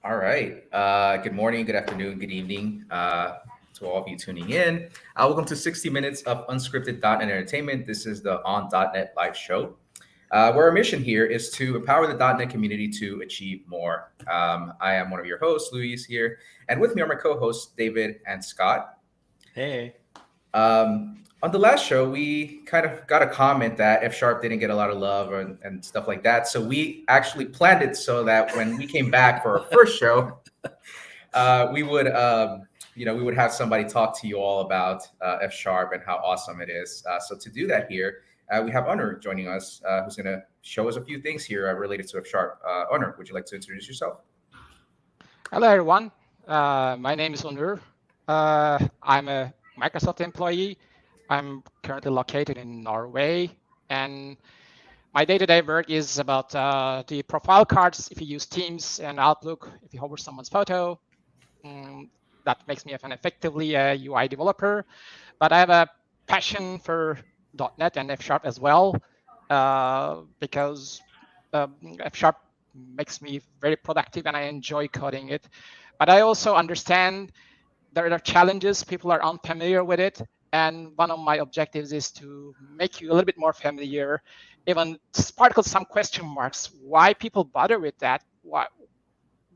All right. Good morning, good afternoon, good evening to all of you tuning in. Welcome to 60 minutes of unscripted .NET entertainment. This is the On .NET live show, where our mission here is to empower the .NET community to achieve more. I am one of your hosts, Luis here, and with me are my co-hosts, David and Scott. Hey. On the last show, we kind of got a comment that F Sharp didn't get a lot of love and stuff like that. So we actually planned it so that when we came back for our first show, we would, we would have somebody talk to you all about F Sharp and how awesome it is. So to do that here, we have Onur joining us, who's going to show us a few things here related to F Sharp. Onur, would you like to introduce yourself? Hello, everyone. My name is Onur. I'm a Microsoft employee. I'm currently located in Norway, and my day-to-day work is about the profile cards. If you use Teams and Outlook, if you hover someone's photo, that makes me effectively a UI developer. But I have a passion for .NET and F Sharp as well, because F Sharp makes me very productive and I enjoy coding it. But I also understand there are challenges, people are unfamiliar with it. And one of my objectives is to make you a little bit more familiar, even sparkle some question marks. Why people bother with that? Why?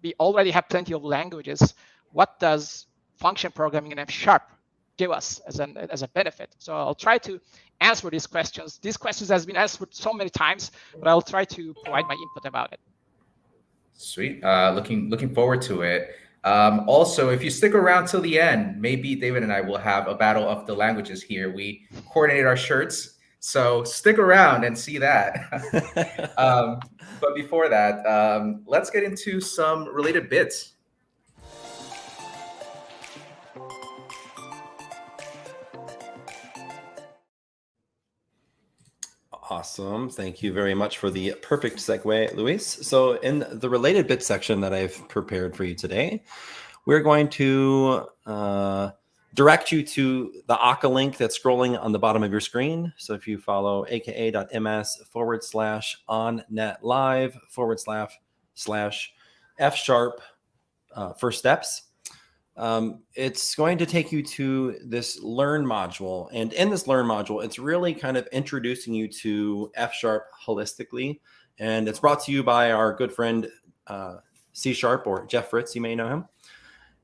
We already have plenty of languages. What does function programming in F Sharp give us as a benefit? So I'll try to answer these questions. These questions has been answered so many times, but I'll try to provide my input about it. Sweet. Looking forward to it. Also, if you stick around till the end, maybe David and I will have a battle of the languages here. We coordinated our shirts, so stick around and see that. But before that, let's get into some related bits. Awesome. Thank you very much for the perfect segue, Luis. So in the related bit section that I've prepared for you today, we're going to direct you to the Akka link that's scrolling on the bottom of your screen. So if you follow aka.ms/onnetlive/F sharp first steps, it's going to take you to this Learn module. And in this Learn module, it's really kind of introducing you to F Sharp holistically. And it's brought to you by our good friend, C Sharp, or Jeff Fritz, you may know him.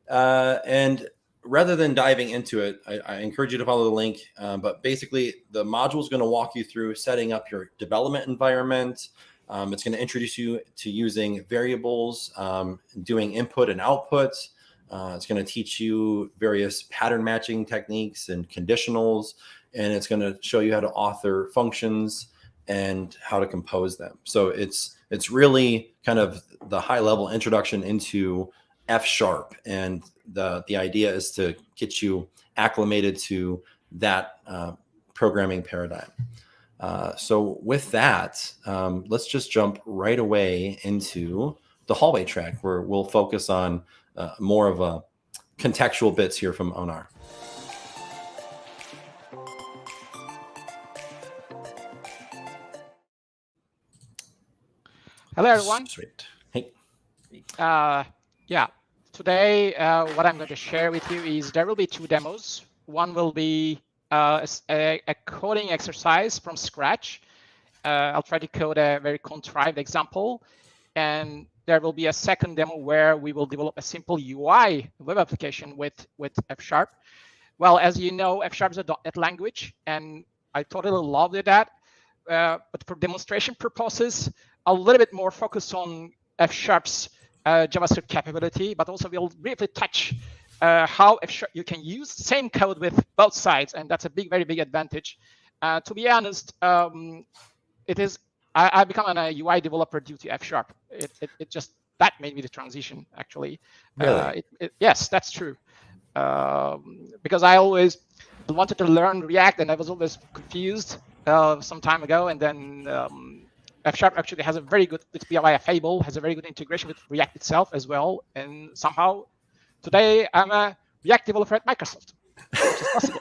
And rather than diving into it, I encourage you to follow the link. But basically, the module is going to walk you through setting up your development environment. It's going to introduce you to using variables, doing input and output. It's going to teach you various pattern matching techniques and conditionals, and it's going to show you how to author functions and how to compose them. So it's really kind of the high level introduction into F Sharp, and the idea is to get you acclimated to that programming paradigm. So with that, let's just jump right away into the hallway track, where we'll focus on more of a contextual bits here from Onur. Hello, everyone. Sweet. Hey. Yeah. Today, what I'm going to share with you is there will be two demos. One will be a coding exercise from scratch. I'll try to code a very contrived example. And there will be a second demo where we will develop a simple UI web application with F Sharp. Well, as you know, F Sharp is a .NET language, and I totally loved that. But for demonstration purposes, a little bit more focus on F Sharp's JavaScript capability, but also we'll briefly touch how F Sharp you can use the same code with both sides, and that's a very big advantage. To be honest, it is. I become an UI developer due to F Sharp. It just, that made me the transition, actually. Really? Yes, that's true. Because I always wanted to learn React, and I was always confused some time ago. And then F Sharp actually has a very good, via Fable, has a very good integration with React itself as well. And somehow today I'm a React developer at Microsoft, which is possible.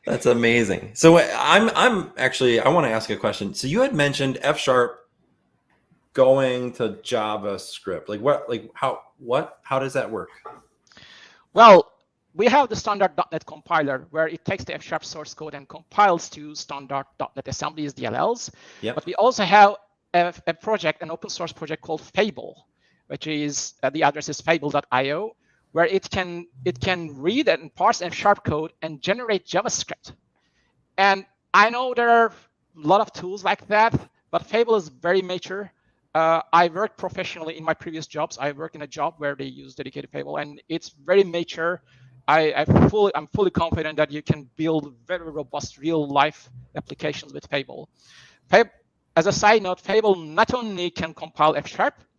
That's amazing. So I'm actually, I want to ask a question. So you had mentioned F Sharp going to JavaScript? How does that work? Well, we have the standard .NET compiler where it takes the F# source code and compiles to standard .NET assemblies, DLLs. Yep. But we also have a project, an open source project called Fable, which is the address is fable.io, where it can read and parse F# code and generate JavaScript. And I know there are a lot of tools like that, but Fable is very mature. I worked professionally in my previous jobs. I worked in a job where they use dedicated Fable, and it's very mature. I'm fully confident that you can build very robust real-life applications with Fable. As a side note, Fable not only can compile F#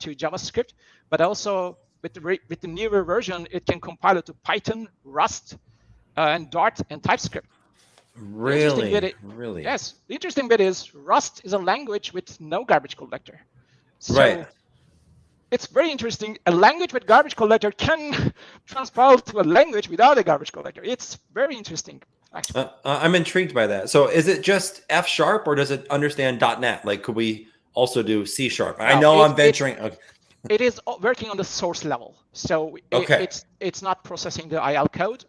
to JavaScript, but also with the newer version, it can compile it to Python, Rust, and Dart and TypeScript. Really? Yes. The interesting bit is Rust is a language with no garbage collector. So right. It's very interesting. A language with garbage collector can transpile to a language without a garbage collector. It's very interesting, actually. I'm intrigued by that. So is it just F# or does it understand .NET? Like, could we also do C#? I know I'm venturing. Okay. It is working on the source level. So it's not processing the IL code.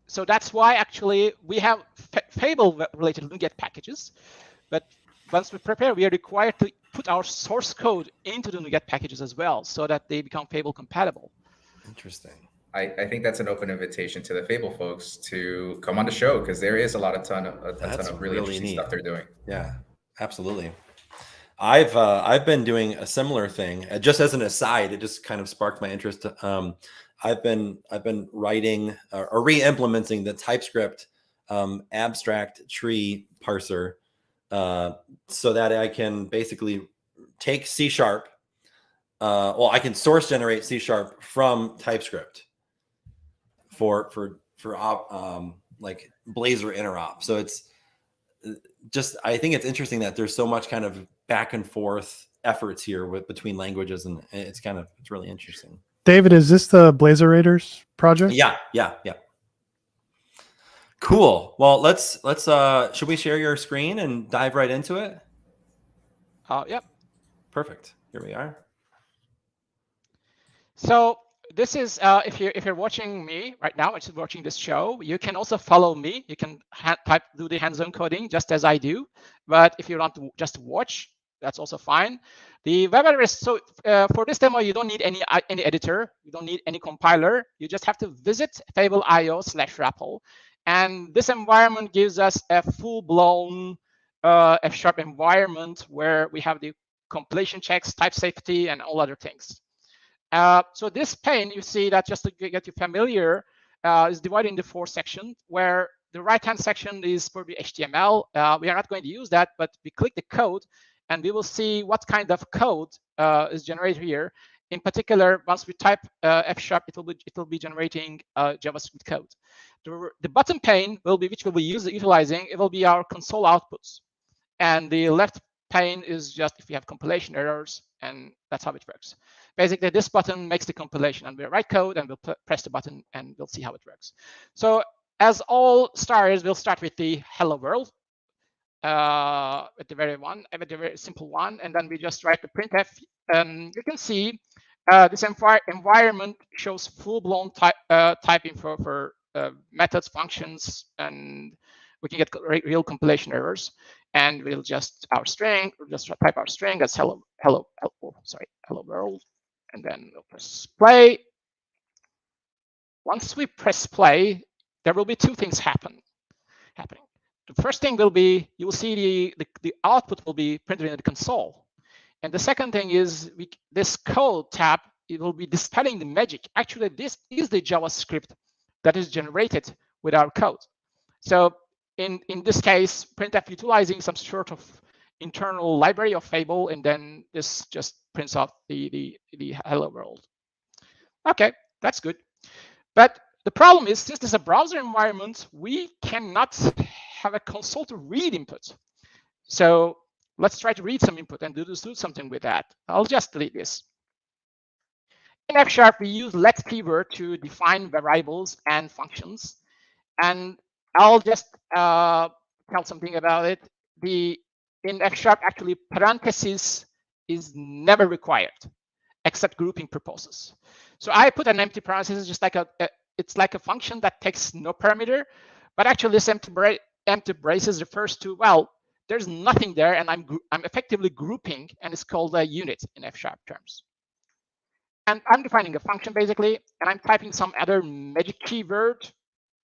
So that's why actually we have Fable-related NuGet packages. But once we prepare, we are required to put our source code into the NuGet packages as well, so that they become Fable compatible. Interesting. I think that's an open invitation to the Fable folks to come on the show, because there is a ton of really interesting neat stuff they're doing. Yeah, absolutely. I've been doing a similar thing. Just as an aside, it just kind of sparked my interest. I've been writing or re-implementing the TypeScript abstract tree parser so that I can basically take C#. I can source generate C# from TypeScript for like Blazor interop. So it's just, I think it's interesting that there's so much kind of back and forth efforts here between languages, and it's really interesting. David, is this the Blazor Raiders project? Yeah. Cool. Well, let's should we share your screen and dive right into it? Yep. Perfect. Here we are. So this is if you're watching me right now, which is watching this show, you can also follow me. You can do the hands-on coding just as I do. But if you want to just watch, that's also fine. The web address. So for this demo, you don't need any editor. You don't need any compiler. You just have to visit fable.io/RAPL, and this environment gives us a full-blown F# environment where we have the compilation checks, type safety, and all other things. So this pane, you see that, just to get you familiar, is divided into 4 sections, where the right-hand section is for the HTML. We are not going to use that, but we click the code, and we will see what kind of code is generated here. In particular, once we type F#, it will be generating JavaScript code. The bottom pane which we'll be utilizing, it will be our console outputs, and the left pane is just if we have compilation errors, and that's how it works. Basically, this button makes the compilation, and we'll write code, and we'll press the button, and we'll see how it works. So as all starters, we'll start with the hello world, with the very simple one, and then we just write the printf. You can see this environment shows full-blown typing for methods, functions, and we can get real compilation errors. And we'll just type our string as hello world, and then we'll press play. Once we press play, there will be 2 things happening. The first thing will be, you will see the output will be printed in the console. And the second thing is this code tab, it will be dispelling the magic. Actually, this is the JavaScript that is generated with our code. So in this case, printf utilizing some sort of internal library of Fable, and then this just prints out the hello world. Okay, that's good. But the problem is, since this is a browser environment, we cannot have a console to read input. So let's try to read some input and do something with that. I'll just delete this. In F#, we use let keyword to define variables and functions. And I'll just tell something about it. In F#, actually, parentheses is never required, except grouping purposes. So I put an empty parenthesis, just like it's like a function that takes no parameter, but actually this empty braces refers to, well, there's nothing there, and I'm effectively grouping, and it's called a unit in F# terms. And I'm defining a function basically, and I'm typing some other magic keyword.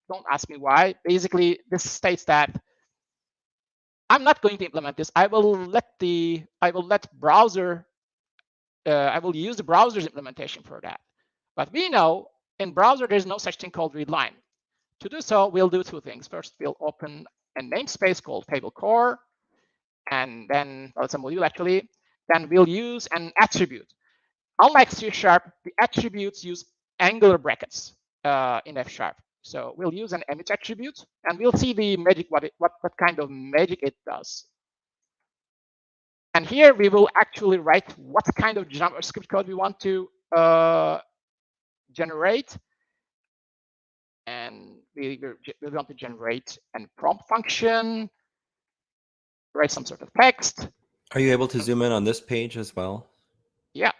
Don't ask me why. Basically, this states that I'm not going to implement this. I will browser. I will use the browser's implementation for that. But we know in browser there's no such thing called readline. To do so, we'll do two things. First, we'll open a namespace called Fable core, and then, well, it's a module actually. Then we'll use an attribute. Unlike C#, the attributes use angular brackets in F#. So we'll use an image attribute, and we'll see the magic, what kind of magic it does. And here we will actually write what kind of JavaScript code we want to generate. And we want to generate a prompt function, write some sort of text. Are you able to zoom in on this page as well? Yeah.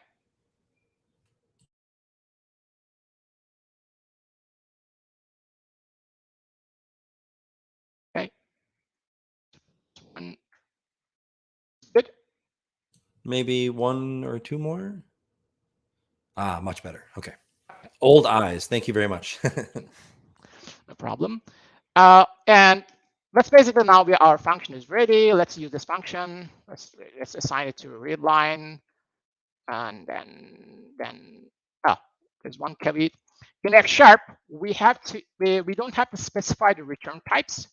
Okay. Good. Maybe one or two more? Ah, much better. Okay. Old eyes. Thank you very much. No problem. And let's basically now our function is ready. Let's use this function. Let's assign it to a read line. And then there's one caveat. In F#, we don't have to specify the return types,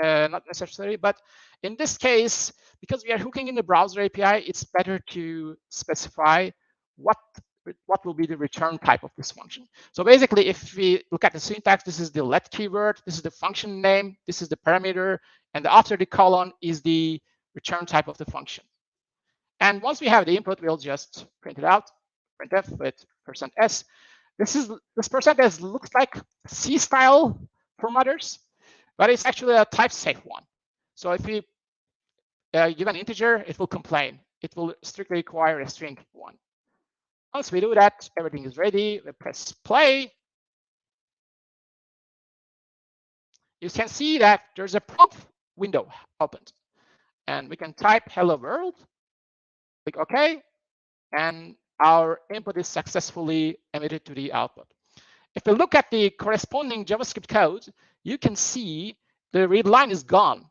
not necessarily, but in this case, because we are hooking in the browser API, it's better to specify what will be the return type of this function. So basically, if we look at the syntax, this is the let keyword, this is the function name, this is the parameter, and after the colon is the return type of the function. And once we have the input, we'll just print it out, printf with %s. This %s looks like C style from others, but it's actually a type safe one. So if we give an integer, it will complain. It will strictly require a string one. Once we do that, everything is ready. We press play. You can see that there's a prompt window opened, and we can type hello world. Click OK, and our input is successfully emitted to the output. If we look at the corresponding JavaScript code, you can see the read line is gone.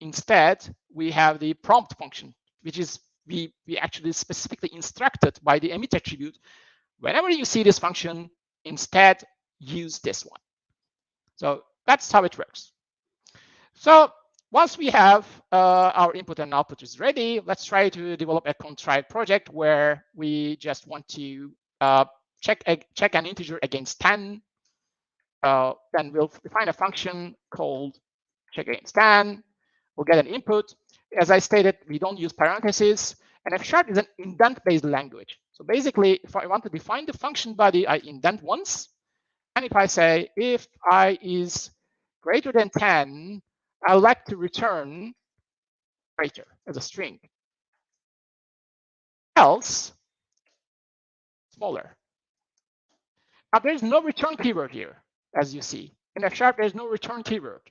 Instead, we have the prompt function, which is we actually specifically instructed by the emit attribute. Whenever you see this function, instead use this one. So that's how it works. So once we have our input and output is ready, let's try to develop a contrived project where we just want to check an integer against 10. Then we'll define a function called check against 10. We'll get an input. As I stated, we don't use parentheses. And F# is an indent-based language. So basically, if I want to define the function body, I indent once. And if I say if I is greater than 10, I like to return greater as a string. Else, smaller. Now, there's no return keyword here, as you see. In F#, there's no return keyword.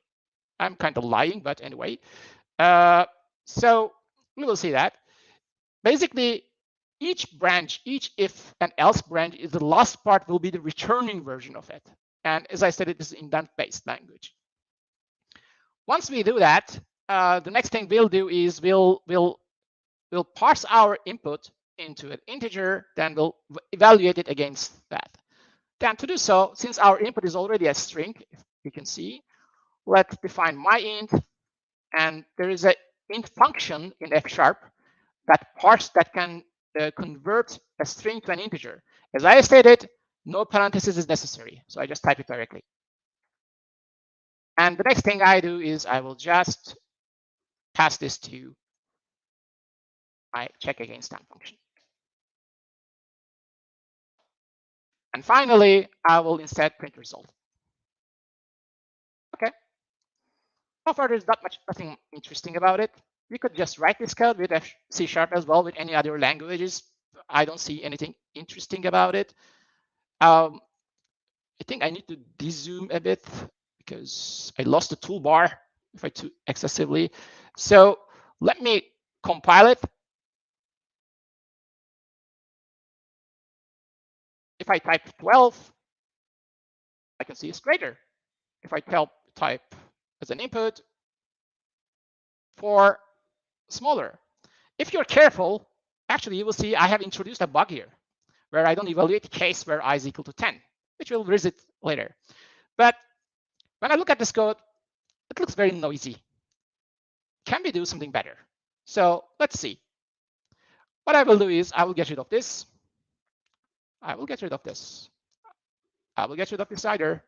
I'm kind of lying, but anyway. So we will see that. Basically, each branch, each if and else branch, is the last part will be the returning version of it. And as I said, it is indent-based language. Once we do that, the next thing we'll do is we'll parse our input into an integer, then we'll evaluate it against that. Then to do so, since our input is already a string, if you can see, let's define myInt, and there is a int function in F# that can convert a string to an integer. As I stated, no parenthesis is necessary, so I just type it directly. And the next thing I do is I will just pass this to my check against 10 function. And finally, I will instead print result. Okay. So far, there's nothing interesting about it. We could just write this code with C# as well, with any other languages. I don't see anything interesting about it. I think I need to dezoom a bit because I lost the toolbar if I too excessively. So let me compile it. If I type 12, I can see it's greater. If I type as an input 4, smaller. If you're careful, actually you will see I have introduced a bug here where I don't evaluate the case where I is equal to 10, which we'll visit later. But when I look at this code, it looks very noisy. Can we do something better? So let's see. What I will do is I will get rid of this. I will get rid of this. I will get rid of this either.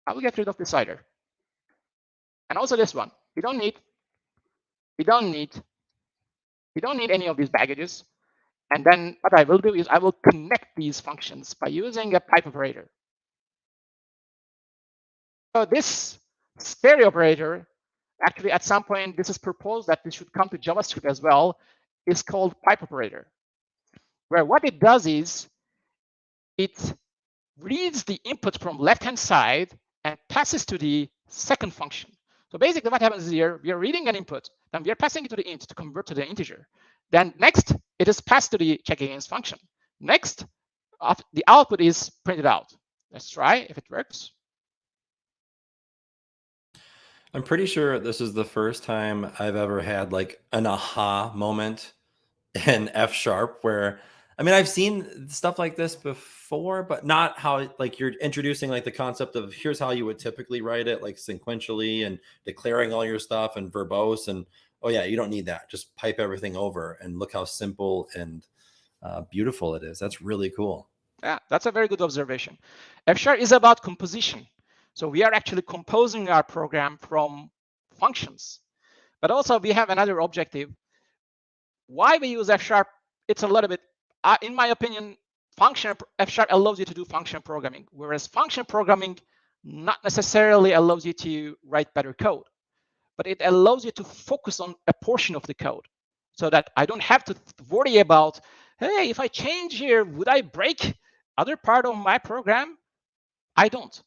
I will get rid of this either. And also this one. We don't need any of these baggages. And then what I will do is I will connect these functions by using a pipe operator. So this stereo operator, actually at some point this is proposed that this should come to JavaScript as well, is called pipe operator, where what it does is it reads the input from left-hand side and passes to the second function. So basically what happens here, we are reading an input, then we are passing it to the int to convert to the integer. Then next, it is passed to the check against function. Next, the output is printed out. Let's try if it works. I'm pretty sure this is the first time I've ever had like an aha moment in F# where, I mean, I've seen stuff like this before, but not how like you're introducing like the concept of here's how you would typically write it, like sequentially and declaring all your stuff and verbose. And oh yeah, you don't need that. Just pipe everything over and look how simple and beautiful it is. That's really cool. Yeah, that's a very good observation. F# is about composition. So we are actually composing our program from functions. But also we have another objective. Why we use F#, it's a little bit, in my opinion, F# allows you to do function programming, whereas function programming not necessarily allows you to write better code, but it allows you to focus on a portion of the code so that I don't have to worry about, hey, if I change here, would I break other part of my program? I don't.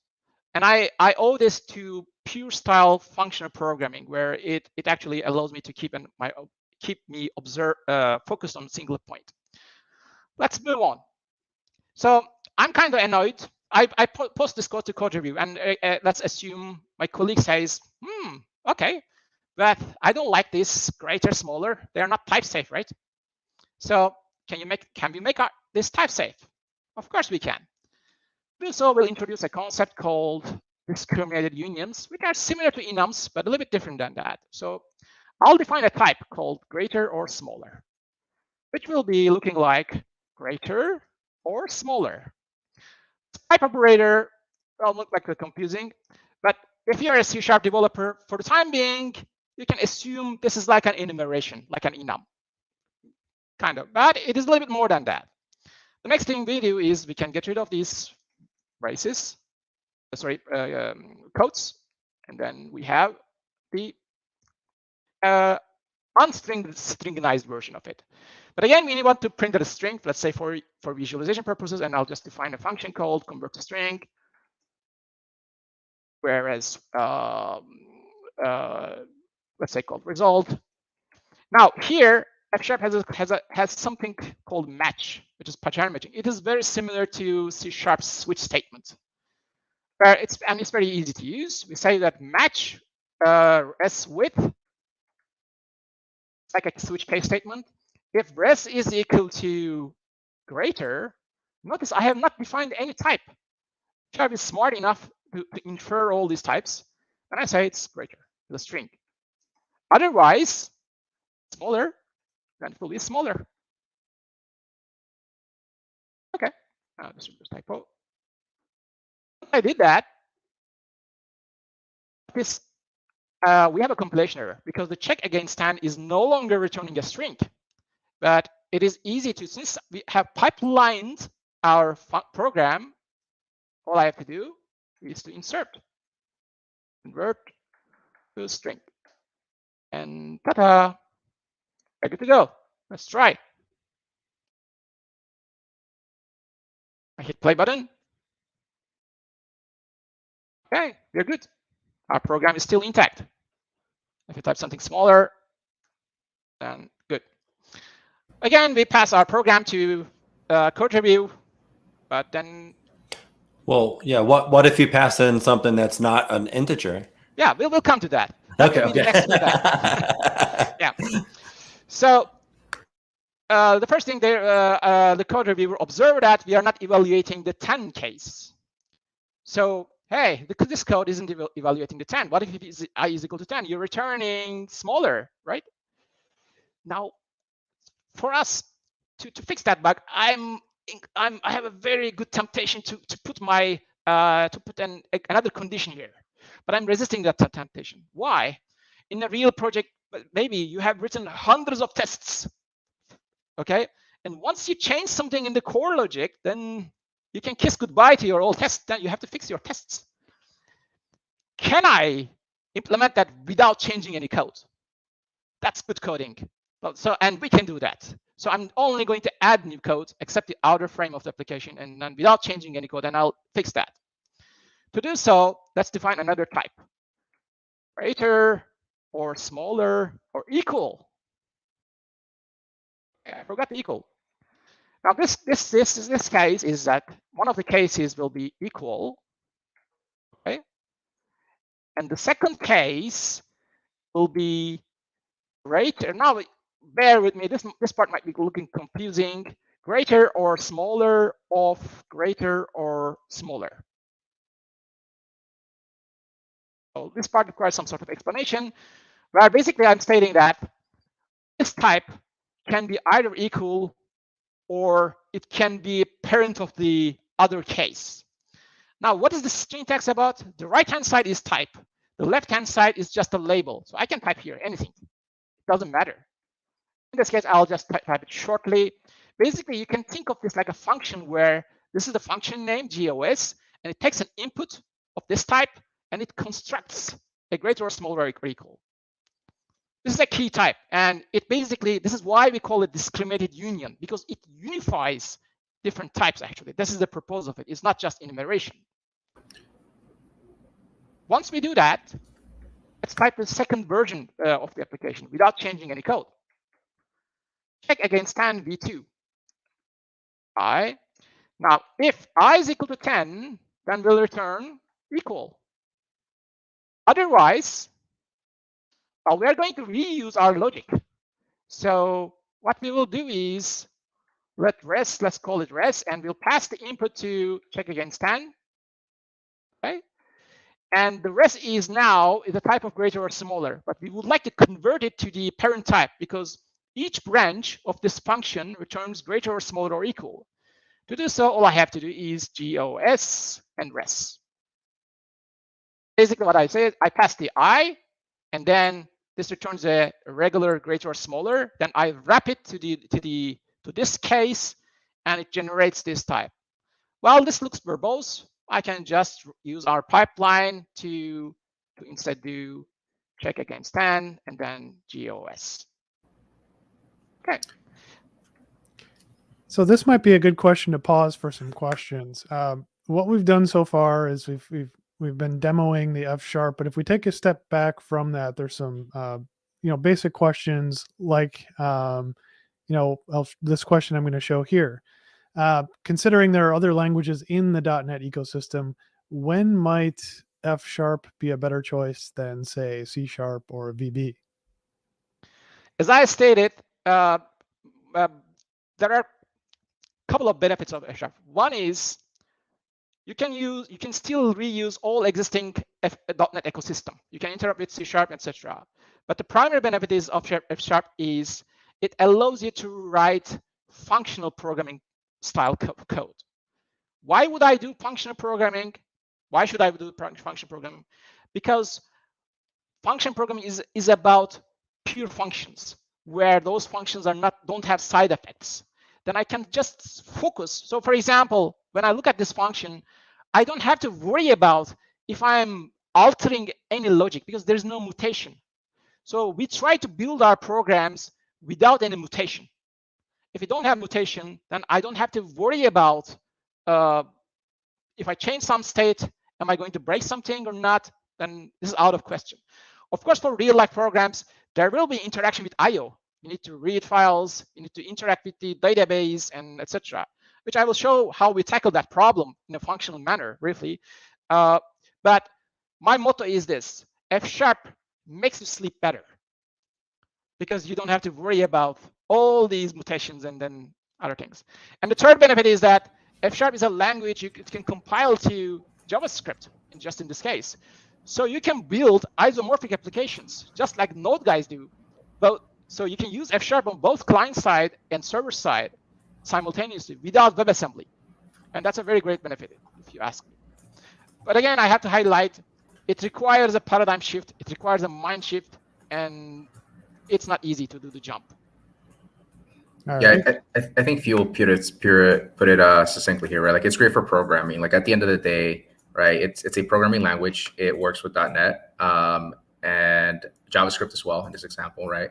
And I owe this to pure style functional programming, where it actually allows me to keep me focused on a single point. Let's move on. So I'm kind of annoyed. I post this code to code review, and let's assume my colleague says, okay, but I don't like this greater, smaller. They're not type safe, right? So can we make this type safe? Of course we can. So we'll introduce a concept called discriminated unions, which are similar to enums, but a little bit different than that. So I'll define a type called greater or smaller, which will be looking like greater or smaller. Type operator will look like confusing, but if you're a C# developer, for the time being, you can assume this is like an enumeration, like an enum, kind of. But it is a little bit more than that. The next thing we do is we can get rid of these braces, quotes, and then we have the unstringized version of it. But again, we want to print a string, let's say for visualization purposes, and I'll just define a function called convert to string. Whereas, let's say called result. Now here, F# has something called match, which is pattern matching. It is very similar to C# switch statement. Where it's very easy to use. We say that match res with, like a switch case statement. If res is equal to greater, notice I have not defined any type. F# is smart enough to infer all these types, and I say it's greater, the string. Otherwise, smaller, then it will be smaller. Okay, this is a typo. I did that. This we have a compilation error because the check against 10 is no longer returning a string, but it is easy to, since we have pipelined our program, all I have to do is to insert convert to string. And ta-da, ready to go. Let's try. I hit play button. Okay, we're good. Our program is still intact. If you type something smaller, then good. Again, we pass our program to code review, but then. Well, yeah. What if you pass in something that's not an integer? Yeah, we'll come to that. That will be the next event. Yeah. So the first thing there, the code reviewer observed that we are not evaluating the 10 case. So hey, this code isn't evaluating the 10. What if it is I is equal to 10? You're returning smaller, right? Now, for us to fix that bug, I have a very good temptation to put my another condition here, but I'm resisting that temptation. Why? In a real project, maybe you have written hundreds of tests, okay? And once you change something in the core logic, then you can kiss goodbye to your old tests. Then you have to fix your tests. Can I implement that without changing any code? That's good coding. So, and we can do that. So I'm only going to add new code, except the outer frame of the application, and then without changing any code, and I'll fix that. To do so, let's define another type. Greater or smaller or equal. I forgot the equal. Now this case is that one of the cases will be equal, okay? And the second case will be greater. Now bear with me, this part might be looking confusing. Greater or smaller of greater or smaller. So this part requires some sort of explanation, where basically I'm stating that this type can be either equal or it can be parent of the other case. Now, what is the syntax about? The right-hand side is type. The left-hand side is just a label. So I can type here anything. It doesn't matter. In this case, I'll just type it shortly. Basically, you can think of this like a function where this is the function name, GOS, and it takes an input of this type, and it constructs a greater or smaller or equal. This is a key type, and it basically, this is why we call it discriminated union, because it unifies different types, actually. This is the purpose of it. It's not just enumeration. Once we do that, let's type the second version of the application without changing any code. Check against 10 v2. I. Now, if I is equal to 10, then we'll return equal. Otherwise, well, we're going to reuse our logic. So what we will do is let's call it res, and we'll pass the input to check against 10. Okay? And the res is now the type of greater or smaller, but we would like to convert it to the parent type because each branch of this function returns greater or smaller or equal. To do so, all I have to do is GOS and res. Basically what I say is I pass the I, and then this returns a regular greater or smaller. Then I wrap it to this case, and it generates this type. Well, this looks verbose. I can just use our pipeline to instead do check against 10 and then GOS. Okay. So this might be a good question to pause for some questions. What we've done so far is we've been demoing the F#, but if we take a step back from that, there's some basic questions like this question I'm going to show here. Considering there are other languages in the .NET ecosystem, when might F# be a better choice than, say, C# or VB? As I stated, there are a couple of benefits of F#. One is you can still reuse all existing .NET ecosystem. You can interact with C#, etc. But the primary benefit is of F# is it allows you to write functional programming style code. Why would I do functional programming? Why should I do function programming? Because function programming is about pure functions, where those functions don't have side effects. Then I can just focus. So for example, when I look at this function, I don't have to worry about if I'm altering any logic because there's no mutation. So we try to build our programs without any mutation. If you don't have mutation, then I don't have to worry about if I change some state, am I going to break something or not? Then this is out of question. Of course, for real life programs, there will be interaction with I/O. You need to read files, you need to interact with the database, and etc. Which I will show how we tackle that problem in a functional manner briefly. But my motto is this: F# makes you sleep better because you don't have to worry about all these mutations and then other things. And the third benefit is that F# is a language it can compile to JavaScript, just in this case. So you can build isomorphic applications, just like Node guys do. So you can use F# on both client side and server side simultaneously without WebAssembly. And that's a very great benefit, if you ask me. But again, I have to highlight, it requires a paradigm shift, it requires a mind shift, and it's not easy to do the jump. All Yeah, right. I think Fuel put it succinctly here, right? Like, it's great for programming. Like, at the end of the day, right, it's a programming language. It works with .NET and JavaScript as well in this example, right?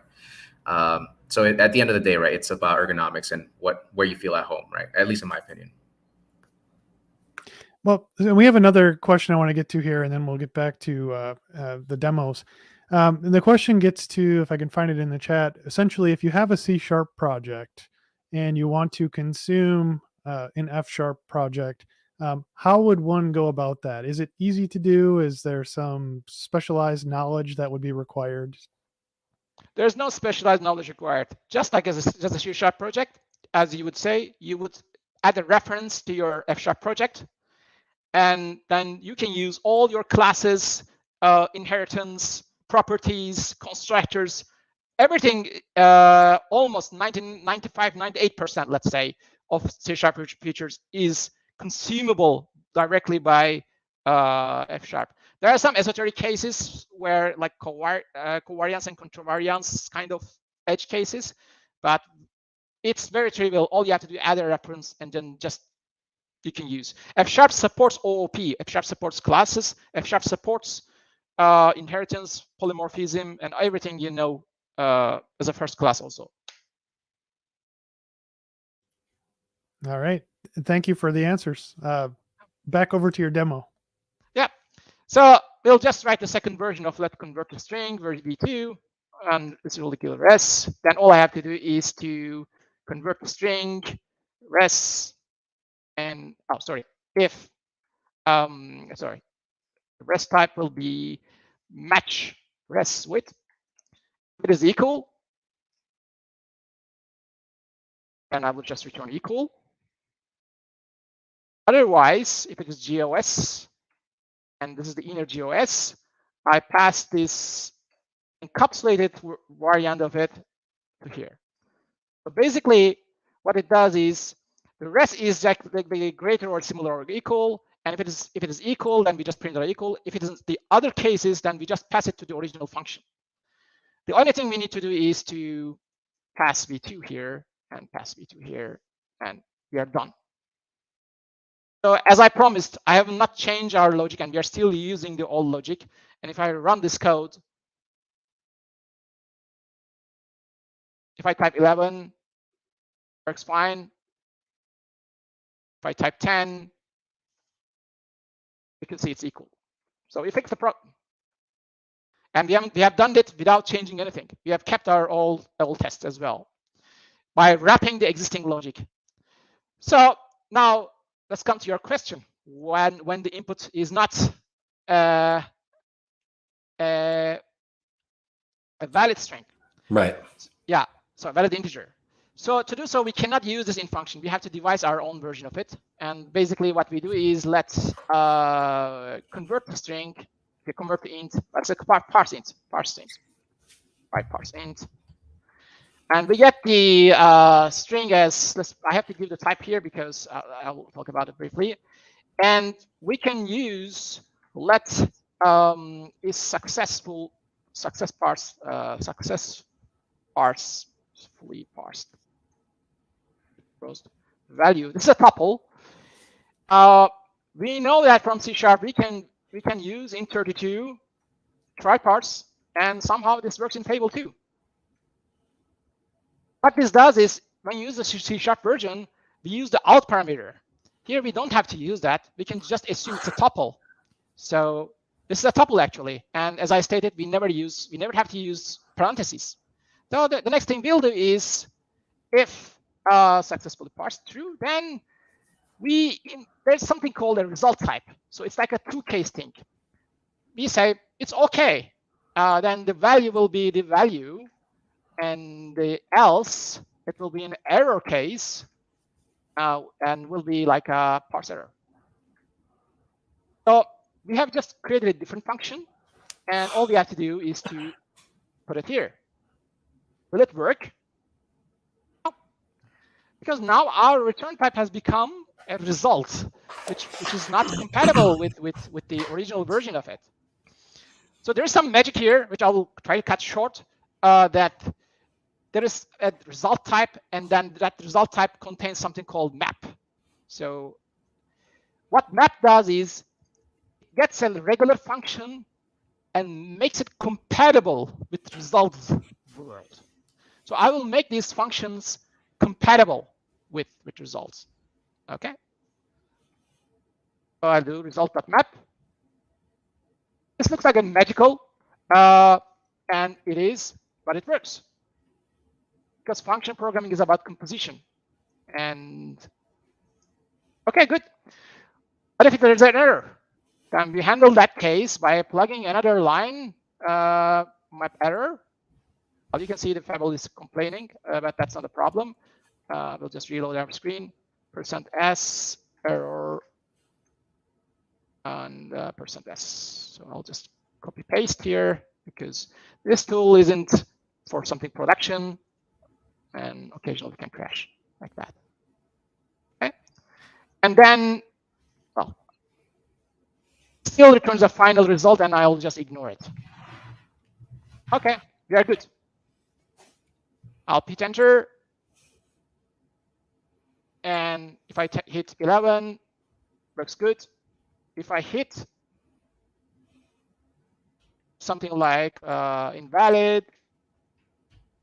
So at the end of the day, right, it's about ergonomics and where you feel at home, right? At least in my opinion. Well, we have another question I want to get to here, and then we'll get back to the demos. And the question gets to, if I can find it in the chat, essentially, if you have a C# project and you want to consume an F# project, how would one go about that? Is it easy to do? Is there some specialized knowledge that would be required? There's no specialized knowledge required. Just like as a C# project, as you would say, you would add a reference to your F# project, and then you can use all your classes, inheritance, properties, constructors, everything, almost 95, 98%, let's say, of C# features is consumable directly by F#. There are some esoteric cases where, like covariance and contravariance kind of edge cases, but it's very trivial. All you have to do is add a reference and then just you can use. F# supports OOP. F# supports classes. F# supports inheritance, polymorphism, and everything you know as a first class also. All right. Thank you for the answers. Back over to your demo. Yeah. So we'll just write the second version of let convert to string, version v2, and it's really cool res. Then all I have to do is to convert to string, res, and if the res type will be match res with. If it is equal, and I will just return equal. Otherwise, if it is GOS, and this is the inner GOS, I pass this encapsulated variant of it to here. So basically, what it does is the rest is like the greater or similar or equal, and if it is equal, then we just print it equal. If it is the other cases, then we just pass it to the original function. The only thing we need to do is to pass v2 here and pass v2 here, and we are done. So as I promised, I have not changed our logic, and we are still using the old logic. And if I run this code, if I type 11, works fine. If I type 10, you can see it's equal. So we fixed the problem. And we have done it without changing anything. We have kept our old tests as well by wrapping the existing logic. So now let's come to your question. When the input is not a valid string. Right. Yeah, so a valid integer. So to do so, we cannot use this in function. We have to devise our own version of it. And basically what we do is let's convert the string, we convert to int, let's say parse int, right, parse int. And we get the string as, I have to give the type here because I'll talk about it briefly. And we can use let is successfully parsed value. This is a tuple. We know that from C# we can use int32 try parse And somehow this works in Fable too. What this does is, when you use the C# version, we use the out parameter. Here we don't have to use that. We can just assume it's a tuple. So this is a tuple actually. And as I stated, we never have to use parentheses. So the next thing we'll do is, if successfully parsed through, then there's something called a result type. So it's like a two-case thing. We say it's okay. Then the value will be the value, and the else it will be an error case, and will be like a parse error. So we have just created a different function, and all we have to do is to put it here. Will it work? No. Because now our return type has become a result, which is not compatible with the original version of it. So there's some magic here, which I will try to cut short, that there is a result type, and then that result type contains something called map. So what map does is it gets a regular function and makes it compatible with results world. So I will make these functions compatible with results. Okay. So I'll do result.map. This looks like a magical, and it is, but it works. Because function programming is about composition. And okay, good. But if there's an error, then we handle that case by plugging another line, map error. Well, you can see the Fable is complaining, but that's not a problem. We'll just reload our screen. %s error and %s. So I'll just copy paste here, because this tool isn't for something production, and occasionally it can crash like that. Okay, and then, well, still returns a final result, and I'll just ignore it. Okay, we are good. I'll hit enter, and if I hit 11, works good. If I hit something like invalid,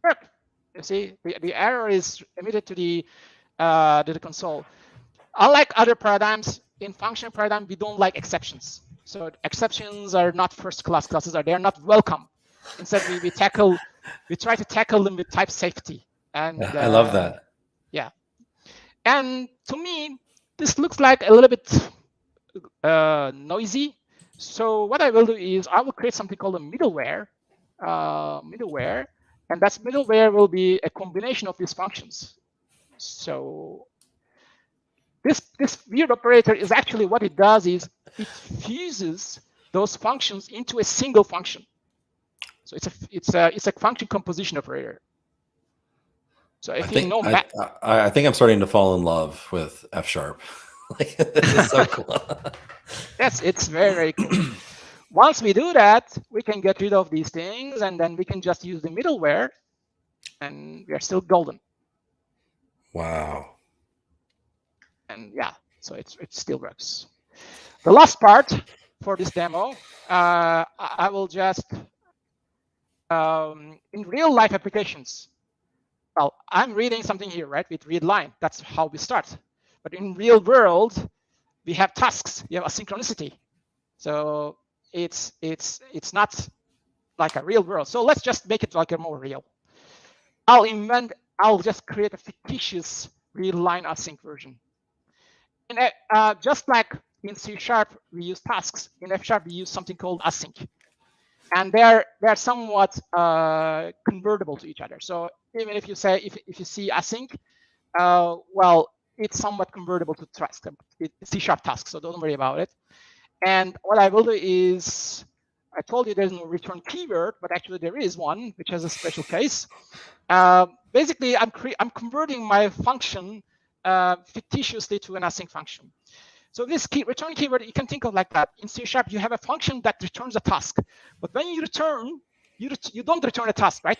work. You see, the error is emitted to the console. Unlike other paradigms, in function paradigm, we don't like exceptions. So exceptions are not first-class classes, or they're not welcome. Instead, we try to tackle them with type safety. And I love that. Yeah. And to me, this looks like a little bit noisy. So what I will do is I will create something called a middleware. And that middleware will be a combination of these functions. So this weird operator is actually, what it does is it fuses those functions into a single function. So it's a function composition operator. So if you know that, I think I'm starting to fall in love with F#. Like, this is so cool. Yes, it's very, very cool. Once we do that, we can get rid of these things, and then we can just use the middleware, and we are still golden. Wow. And yeah, so it still works. The last part for this demo, I will just, in real life applications, well, I'm reading something here, right, with read line. That's how we start. But in real world, we have tasks, we have asynchronicity. So it's not like a real world. So let's just make it like a more real. I'll just create a fictitious real line async version. And just like in C# we use tasks, in F# we use something called async. And they're somewhat convertible to each other. So even if you say, if you see async, well, it's somewhat convertible to task, C# task, so don't worry about it. And what I will do is, I told you there's no return keyword, but actually there is one, which has a special case. Basically, I'm converting my function fictitiously to an async function. So this return keyword, you can think of like that. In C#, you have a function that returns a task. But when you return, you don't return a task, right?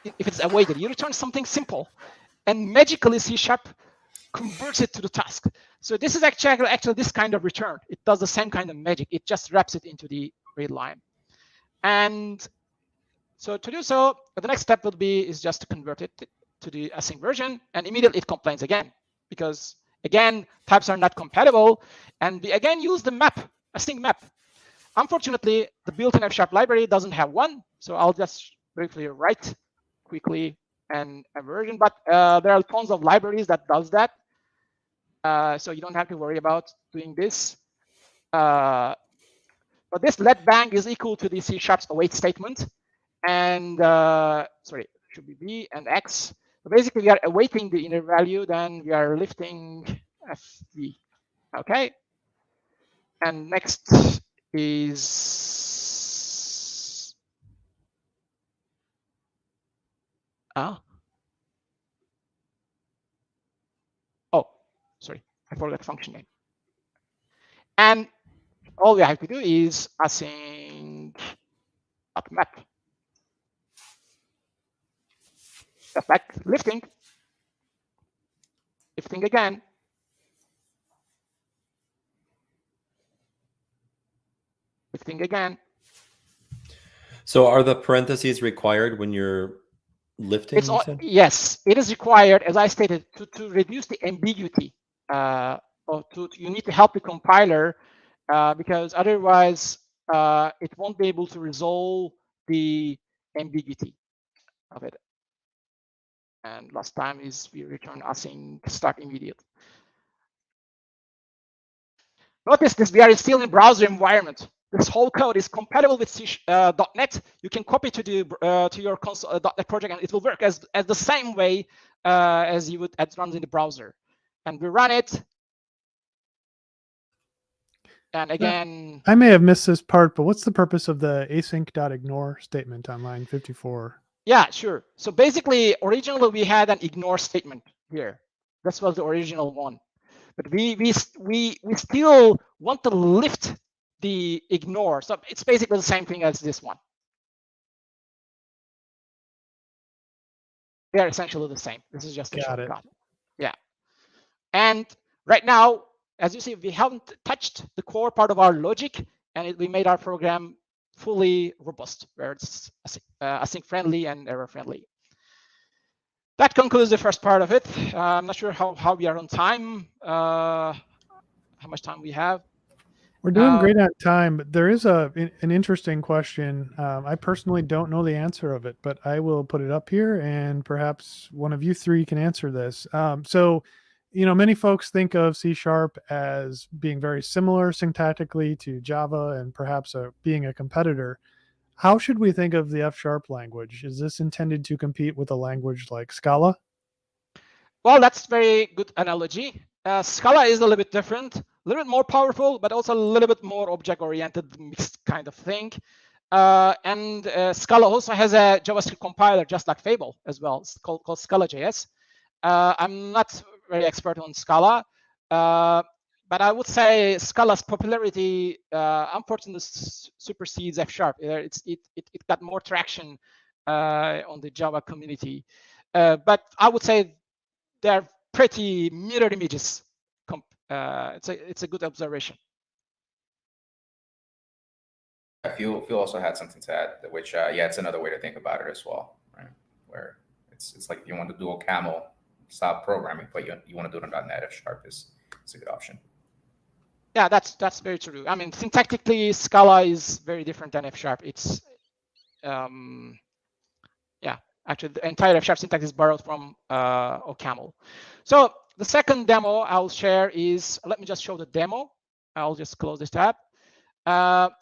If it's awaited, you return something simple. And magically, C# converts it to the task. So this is actually this kind of return. It does the same kind of magic. It just wraps it into the read line. And So to do so, the next step would be is just to convert it to the async version, and immediately it complains again, because again, types are not compatible, and we again use the map, async map. Unfortunately, the built-in F# library doesn't have one, so I'll just briefly write quickly a version, but there are tons of libraries that does that, so you don't have to worry about doing this. But this let bang is equal to the C# await statement, and sorry, should be B and X. So basically, we are awaiting the inner value, then we are lifting FV. Okay. And next is oh, sorry, I forgot function name. And all we have to do is async map. Step back, lifting again. Lifting again. So are the parentheses required when you're lifting? It's all, yes, it is required, as I stated, to reduce the ambiguity. You need to help the compiler because otherwise it won't be able to resolve the ambiguity of it. And last time is we return async start immediate. Notice this, we are still in browser environment. This whole code is compatible with .NET. You can copy to your console .NET project, and it will work as the same way as you would as runs in the browser. And we run it. And again, I may have missed this part, but what's the purpose of the async.ignore statement on line 54? Yeah, sure. So basically, originally we had an ignore statement here. This was the original one. But we still want to lift the ignore. So it's basically the same thing as this one. They are essentially the same. This is just a shortcut. Yeah. And right now, as you see, we haven't touched the core part of our logic, and we made our program fully robust, where it's async friendly and error friendly. That concludes the first part of it. I'm not sure how we are on time, how much time we have. We're doing great on time, but there is an interesting question. I personally don't know the answer of it, but I will put it up here, and perhaps one of you three can answer this. So, many folks think of C# as being very similar syntactically to Java and perhaps being a competitor. How should we think of the F# language? Is this intended to compete with a language like Scala? Well, that's a very good analogy. Scala is a little bit different, a little bit more powerful, but also a little bit more object-oriented, mixed kind of thing. And Scala also has a JavaScript compiler, just like Fable as well. It's called Scala.js. I'm not very expert on Scala, but I would say Scala's popularity unfortunately supersedes F#. It got more traction on the Java community. But I would say they're pretty mirror images. It's a good observation. Phil also had something to add, which yeah, it's another way to think about it as well, right? Where it's like you want to do a camel style programming, but you want to do it on .NET. F# is a good option. Yeah, that's very true. I mean, syntactically, Scala is very different than F#. It's yeah, actually the entire F# syntax is borrowed from OCaml. So the second demo I'll share is, let me just show the demo. I'll just close this tab.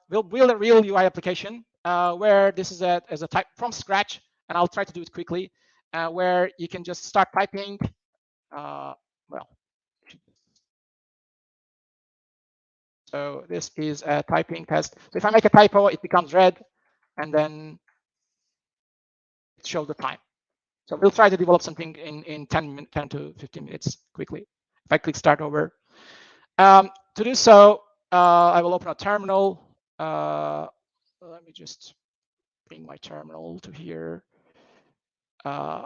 We'll build a real UI application where this is as a type from scratch, and I'll try to do it quickly, where you can just start typing. So this is a typing test. So if I make a typo, it becomes red, and then it shows the time. So we'll try to develop something in 10 to 15 minutes quickly. If I click start over. To do so, I will open a terminal. Let me just bring my terminal to here. And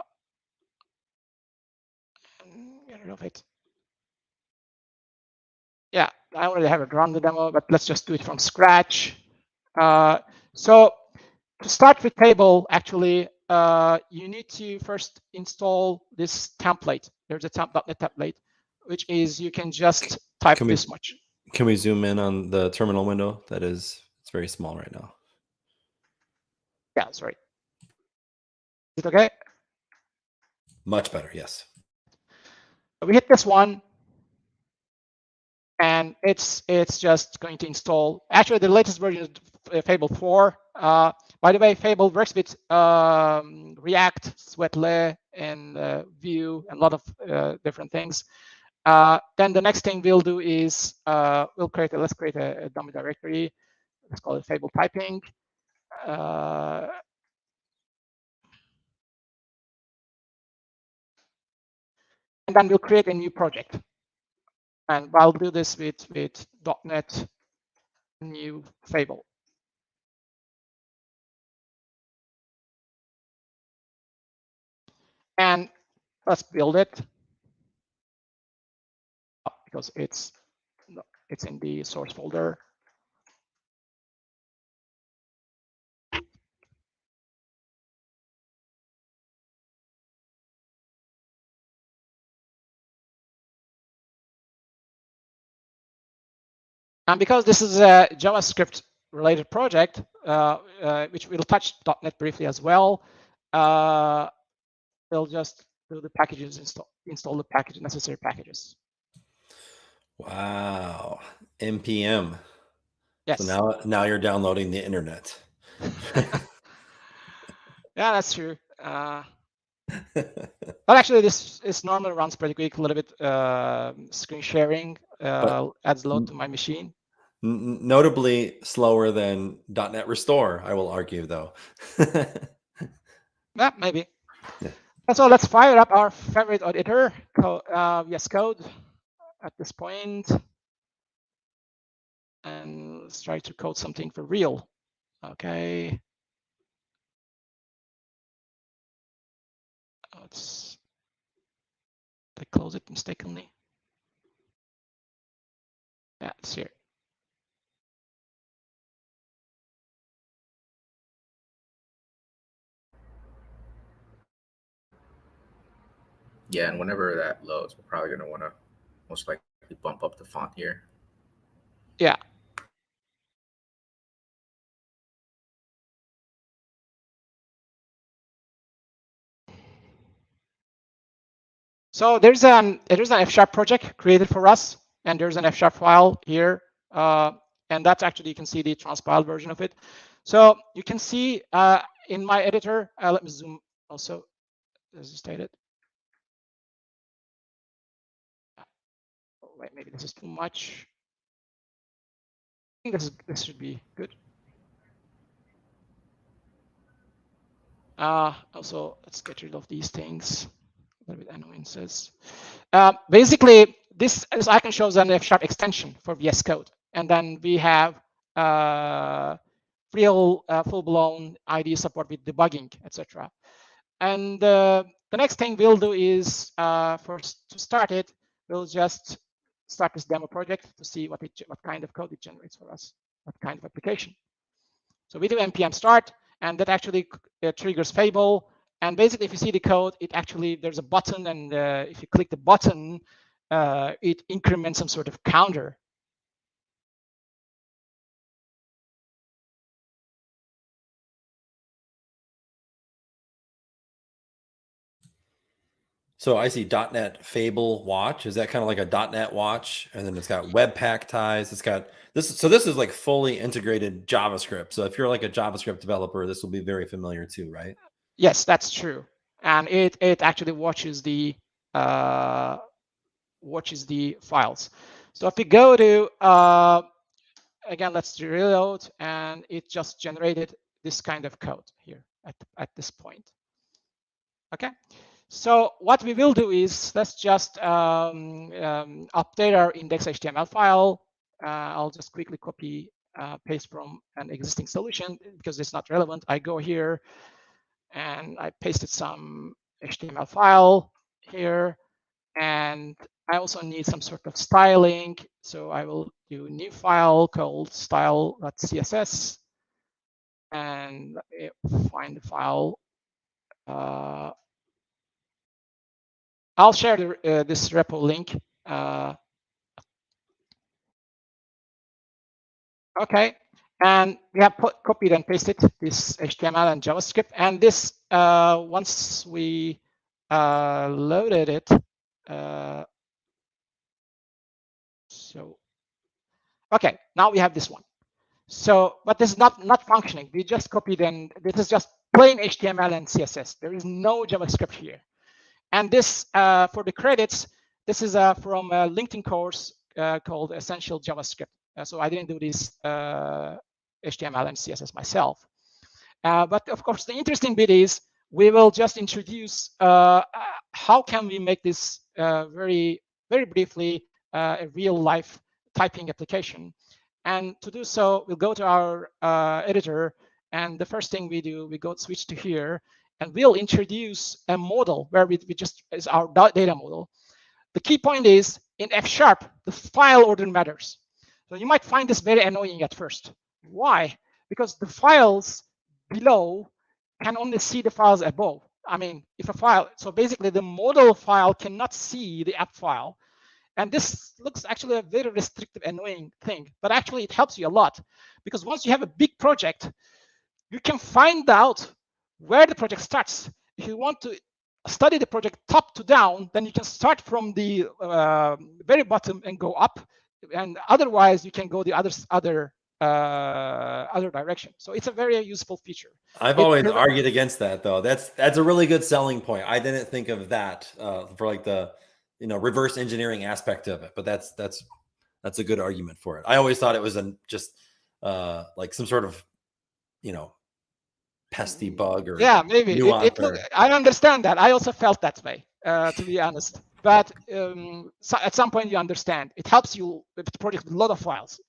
get rid of it. Yeah, I already have it run the demo, but let's just do it from scratch. So to start with Fable, actually, you need to first install this template. There's a dotnet template, which is you can just type this much. Can we zoom in on the terminal window? It's very small right now. Yeah, sorry. Is it okay? Much better, yes. We hit this one, and it's just going to install. Actually, the latest version is Fable 4. By the way, Fable works with React, Sweatley, and Vue, and a lot of different things. Then the next thing we'll do is let's create a dummy directory. Let's call it Fable typing. And then we'll create a new project. And I'll do this with .NET new Fable. And let's build it because it's in the source folder. And because this is a JavaScript related project, which we'll touch .NET briefly as well, we'll just do the packages, install the necessary packages. Wow, npm. Yes. So now you're downloading the internet. Yeah, that's true. But actually, this normally runs pretty quick. A little bit screen sharing adds load to my machine. Notably slower than .NET Restore, I will argue, though. Yeah, maybe. Yeah. So let's fire up our favorite editor, VS Code, at this point, and let's try to code something for real. Okay. Let's close it mistakenly. Yeah, it's here. Yeah, and whenever that loads, we're probably going to want to most likely bump up the font here. Yeah. So there's an F# project created for us, and there's an F# file here, and that's actually, you can see the transpiled version of it. So you can see in my editor, let me zoom also, as you stated. Oh, wait, maybe this is too much. I think this should be good. Also, let's get rid of these things. A little bit annoyances. Basically, this icon shows an F# extension for VS Code, and then we have real full-blown IDE support with debugging, etc. And the next thing we'll do is, first to start it, we'll just start this demo project to see what kind of code it generates for us, what kind of application. So we do npm start, and that actually triggers Fable. And basically, if you see the code, there's a button, and if you click the button, it increments some sort of counter. So I see .NET Fable watch. Is that kind of like a .NET watch? And then it's got Webpack ties. It's got this. So this is like fully integrated JavaScript. So if you're like a JavaScript developer, this will be very familiar too, right? Yes, that's true. And it actually watches the files. So if we go to again, let's reload, and it just generated this kind of code here at this point. Okay. So what we will do is let's just update our index.html file. I'll just quickly copy paste from an existing solution because it's not relevant. I go here and I pasted some HTML file here, and I also need some sort of styling. So I will do a new file called style.css. And let me find the file. I'll share this repo link. Okay, and we have copied and pasted this HTML and JavaScript. And this, once we loaded it, so okay, now we have this one. So, but this is not functioning. We just copied, and this is just plain HTML and CSS. There is no JavaScript here. And this, for the credits, this is from a LinkedIn course called Essential JavaScript. So I didn't do this HTML and CSS myself. But of course, the interesting bit is we will just introduce how can we make this very briefly a real life typing application. And to do so, we'll go to our editor, and the first thing we do, we switch to here, and we'll introduce a model where we just is our data model. The key point is in F#, the file order matters. So you might find this very annoying at first. Why? Because the files below can only see the files above. I mean, if a file, so basically the model file cannot see the app file. And this looks actually a very restrictive, annoying thing, but actually it helps you a lot, because once you have a big project, you can find out where the project starts. If you want to study the project top to down, then you can start from the very bottom and go up, and otherwise you can go the other direction. So it's a very useful feature. I've always argued against that, though. That's a really good selling point. I didn't think of that for like the reverse engineering aspect of it, but that's a good argument for it. I always thought it was just like some sort of pesty bug or maybe I understand that. I also felt that way, to be honest. But so at some point you understand. It helps you with the project with a lot of files.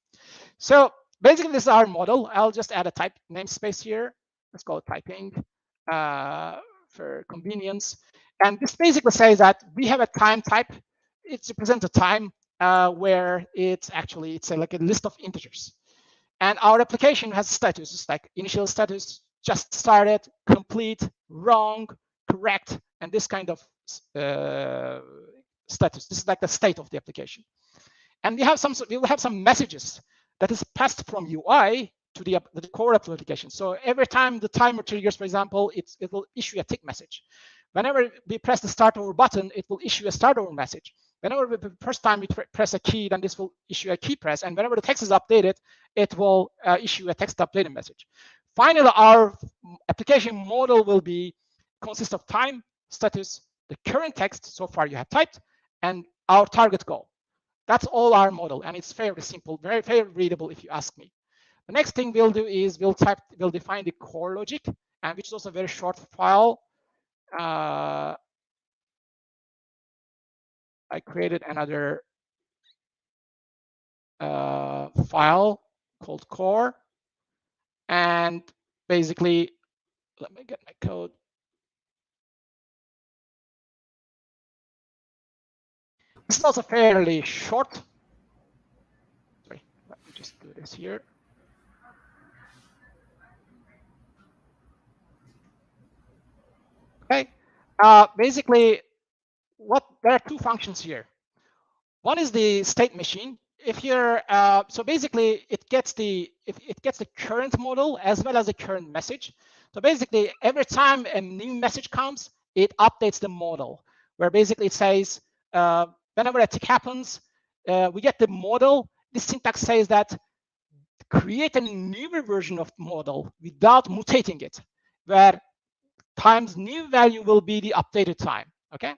So basically, this is our model. I'll just add a type namespace here. Let's call it typing for convenience. And this basically says that we have a time type. It represents a time where it's like a list of integers. And our application has status, like initial status, just started, complete, wrong, correct, and this kind of status. This is like the state of the application. And we will have some messages that is passed from UI to the core application. So every time the timer triggers, for example, it will issue a tick message. Whenever we press the start over button, it will issue a start over message. Whenever the first time we press a key, then this will issue a key press. And whenever the text is updated, it will issue a text updated message. Finally, our application model will consist of time, status, the current text so far you have typed, and our target goal. That's all our model, and it's fairly simple, very readable if you ask me. The next thing we'll do is we'll define the core logic, and which is also a very short file. I created another file called core, and basically, let me get my code. This is also fairly short. Sorry, let me just do this here. Okay, basically, there are two functions here. One is the state machine. If you're so basically, it gets the current model as well as the current message. So basically, every time a new message comes, it updates the model, where basically it says whenever a tick happens, we get the model. This syntax says that create a newer version of the model without mutating it, where times new value will be the updated time. Okay.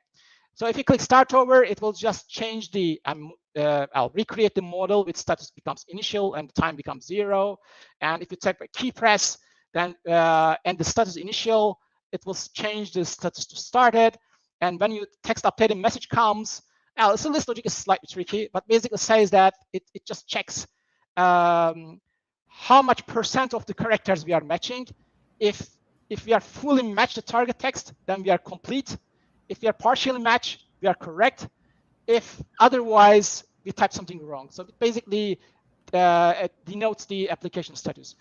So if you click start over, it will just change the, I'll recreate the model with status becomes initial and time becomes 0. And if you type a key press, then and the status initial, it will change the status to started. And when you text updated message comes, so this logic is slightly tricky, but basically says that it just checks how much % of the characters we are matching. If we are fully matched the target text, then we are complete. If we are partially matched, we are correct. If otherwise, we type something wrong. So it basically denotes the application status.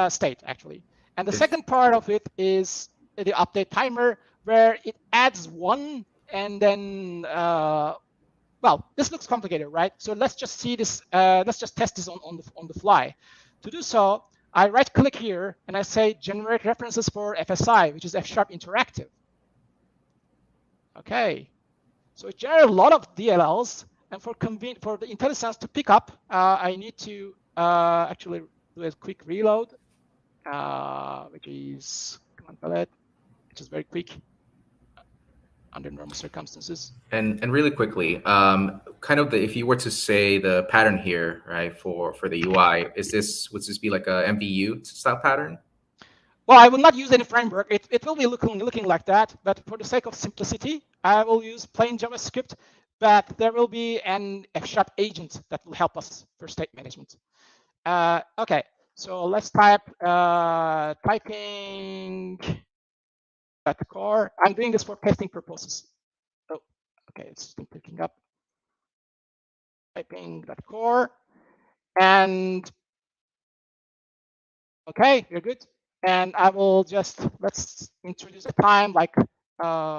state, actually. And the second part of it is the update timer, where it adds one, and then, well, this looks complicated, right? So let's just see this. Let's just test this on the fly. To do so, I right-click here, and I say generate references for FSI, which is F# interactive. Okay, so it generated a lot of DLLs, and for the IntelliSense to pick up, I need to actually do a quick reload, which is command palette, which is very quick under normal circumstances. And really quickly, kind of if you were to say the pattern here, right, for the UI, would this be like a MVU style pattern? Well, I will not use any framework. It will be looking like that, but for the sake of simplicity, I will use plain JavaScript, but there will be an F# agent that will help us for state management. Okay, so let's type typing at the core. I'm doing this for testing purposes. Oh, okay, it's still picking up. Typing.core, and okay, you're good. And I will just, let's introduce a time like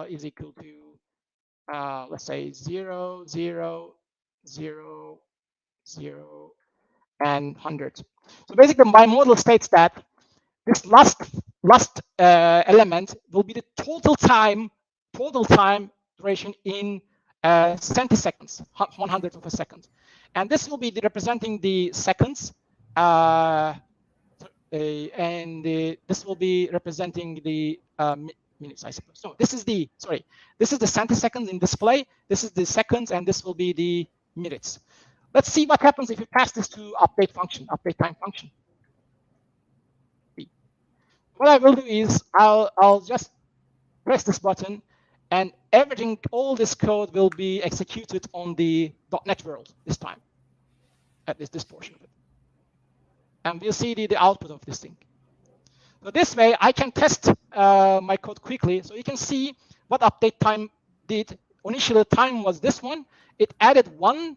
is equal to, let's say 0, 0, 0, 0, and 100. So basically, my model states that this last element will be the total time duration in centiseconds, 100th of a second, and this will be representing the seconds, and this will be representing the minutes, I suppose. So this is the centiseconds in display. This is the seconds, and this will be the minutes. Let's see what happens if you pass this to update time function. What I will do is I'll just press this button, and all this code will be executed on the .NET world this time, at least this portion of it. And we'll see the output of this thing. So this way, I can test my code quickly. So you can see what update time did. Initially, the time was this one. It added 1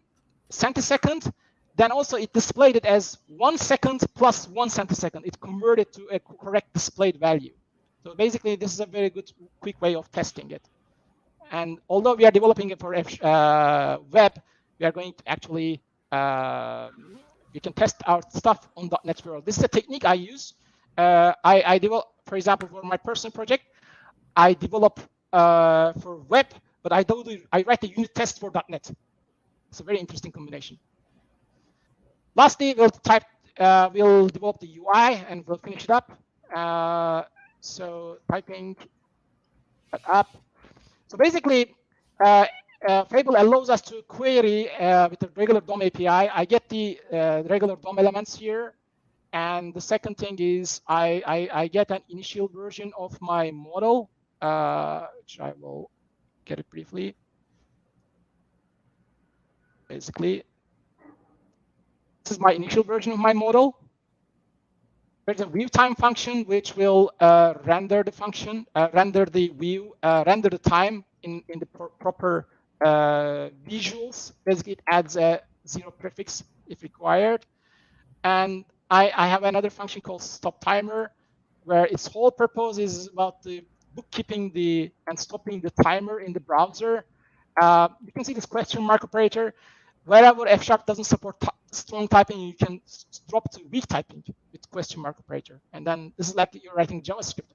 centisecond. Then also, it displayed it as 1 second plus 1 centisecond. It converted to a correct displayed value. So basically, this is a very good, quick way of testing it. And although we are developing it for web, we are going to actually we can test our stuff on .NET World. This is a technique I use. I develop, for example, for my personal project, I develop for web, but I write a unit test for .NET. It's a very interesting combination. Lastly, we'll develop the UI and we'll finish it up. So typing up. So basically, Fable allows us to query with the regular DOM API. I get the regular DOM elements here. And the second thing is I get an initial version of my model, which I will get it briefly. Basically, this is my initial version of my model. There's a view time function which will render the function, render the view, render the time in the proper visuals. Basically, it adds a 0 prefix if required. And I have another function called stop timer, where its whole purpose is about the bookkeeping and stopping the timer in the browser. You can see this question mark operator. Wherever F# doesn't support strong typing, you can drop to weak typing with question mark operator. And then this is like you're writing JavaScript.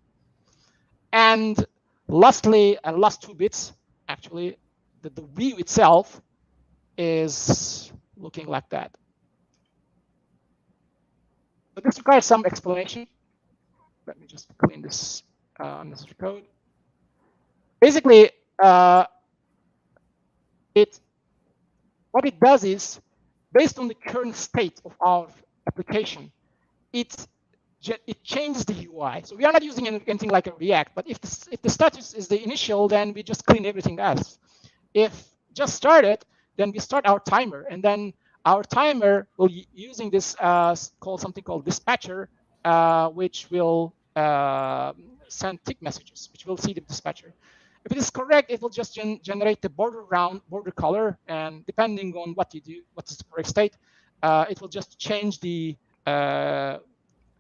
And lastly, and last 2 bits, actually, the view itself is looking like that. But this requires some explanation. Let me just clean this unnecessary code. Basically, what it does is, based on the current state of our application, it changes the UI. So we are not using anything like a React, but if the status is the initial, then we just clean everything else. If just started, then we start our timer, and then our timer will using this something called dispatcher, which will send tick messages, which will see the dispatcher. If it is correct, it will just generate the border color, and depending on what you do, what is the correct state, it will just change the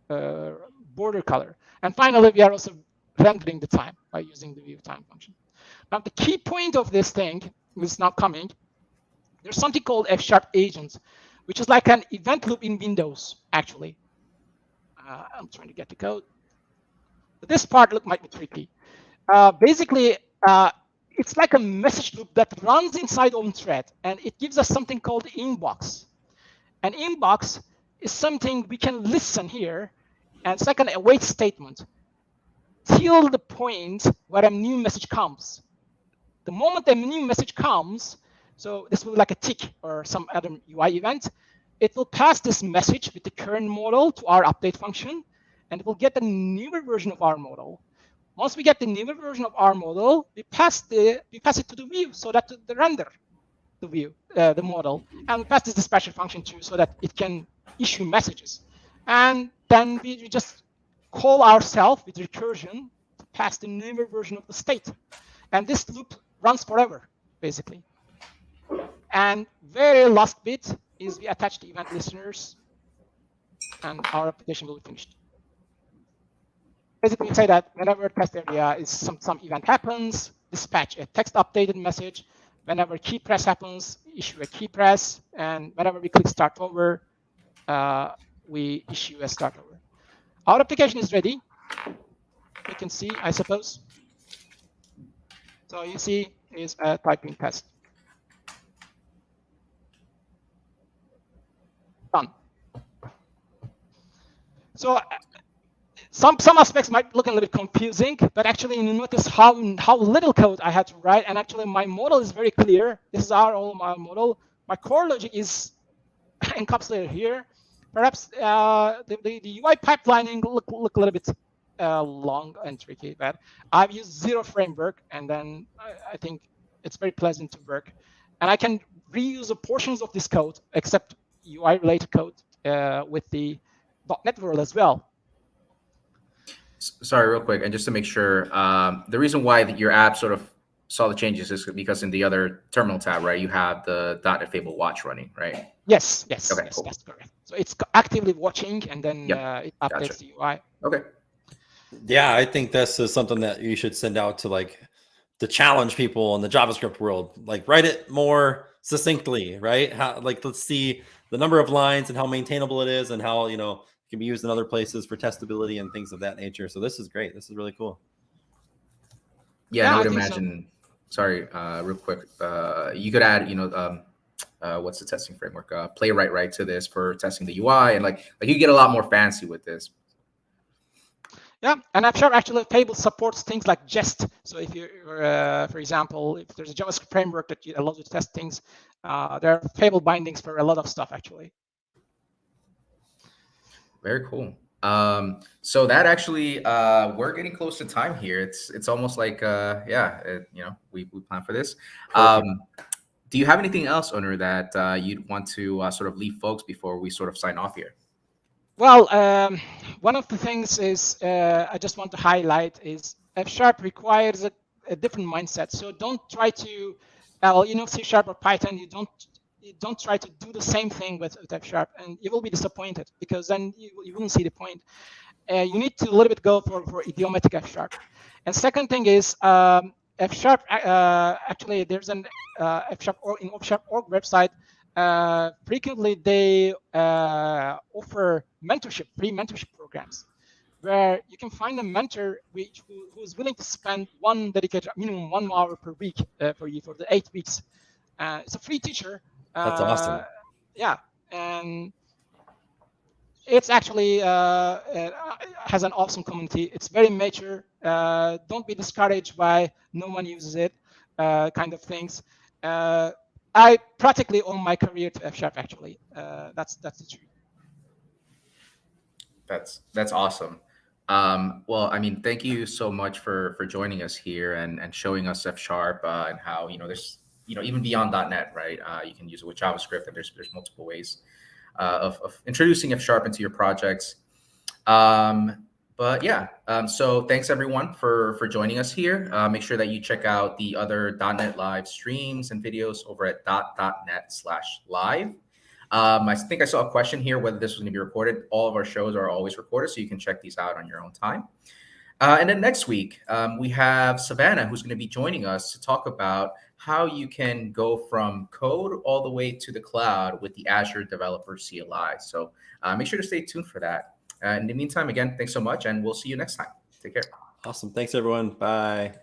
border color. And finally, we are also rendering the time by using the view time function. Now, the key point of this thing is now coming. There's something called F# agent, which is like an event loop in Windows, actually. I'm trying to get the code. But this part might be tricky. Basically, it's like a message loop that runs inside on thread, and it gives us something called inbox. An inbox is something we can listen here, and second, a wait statement till the point where a new message comes. The moment a new message comes, so this will be like a tick or some other UI event, it will pass this message with the current model to our update function, and it will get a newer version of our model. Once we get the newer version of our model, we pass it to the view so that the render the view, the model, and we pass this dispatcher function too so that it can issue messages. And then we just call ourselves with recursion to pass the newer version of the state. And this loop runs forever, basically. And very last bit is we attach the event listeners, and our application will be finished. Basically, we say that whenever test area is some event happens, dispatch a text updated message. Whenever key press happens, issue a key press. And whenever we click start over, we issue a start over. Our application is ready. You can see, I suppose. So you see is a typing test. Done. So some aspects might look a little bit confusing, but actually you notice how little code I had to write. And actually my model is very clear. This is my model. My core logic is encapsulated here. Perhaps the UI pipelining look a little bit long and tricky, but I've used Zero framework, and then I think it's very pleasant to work. And I can reuse the portions of this code, except UI-related code, with the dotnet world as well. Sorry, real quick, and just to make sure, the reason why your app sort of saw the changes is because in the other terminal tab, right, you have the .NET Fable watch running, right? Yes, Okay, yes, cool. that's correct. So it's actively watching, and then it updates Gotcha. the UI. Okay. Yeah, I think this is something that you should send out to challenge people in the JavaScript world. Like, write it more succinctly, right? Let's see the number of lines and how maintainable it is, and how it can be used in other places for testability and things of that nature. So this is great. This is really cool. Yeah, and I would think imagine. So. Sorry, real quick. You could add, what's the testing framework? Playwright, right, to this for testing the UI, and like you get a lot more fancy with this. Yeah, and I'm sure actually Fable supports things like jest. So if you, for example, if there's a JavaScript framework that allows you to test things, there are Fable bindings for a lot of stuff actually. Very cool. So that actually, we're getting close to time here. It's almost like, we plan for this. Do you have anything else, Onur, that you'd want to sort of leave folks before we sort of sign off here? Well, one of the things is I just want to highlight is F# requires a different mindset. So don't try to, C# or Python, you don't try to do the same thing with F#, and you will be disappointed because then you wouldn't see the point. You need to a little bit go for idiomatic F#. And second thing is F#. Actually, there's an F# in F#org website. Frequently, they offer mentorship, free mentorship programs, where you can find a mentor who is willing to spend minimum 1 hour per week for you for the 8 weeks. It's a free teacher. That's awesome. Yeah, and it's actually has an awesome community. It's very mature. Don't be discouraged by no one uses it, kind of things. I practically owe my career to F# actually. That's the truth. That's awesome. Well, I mean, thank you so much for joining us here and showing us F# and how there's even beyond .NET, right? You can use it with JavaScript, and there's multiple ways of introducing F# into your projects. But yeah, so thanks everyone for joining us here. Make sure that you check out the other .NET Live streams and videos over at .NET/live. I think I saw a question here whether this was going to be recorded. All of our shows are always recorded, so you can check these out on your own time. And then next week, we have Savannah, who's going to be joining us to talk about how you can go from code all the way to the cloud with the Azure Developer CLI. So make sure to stay tuned for that. In the meantime, again, thanks so much, and we'll see you next time. Take care. Awesome. Thanks, everyone. Bye.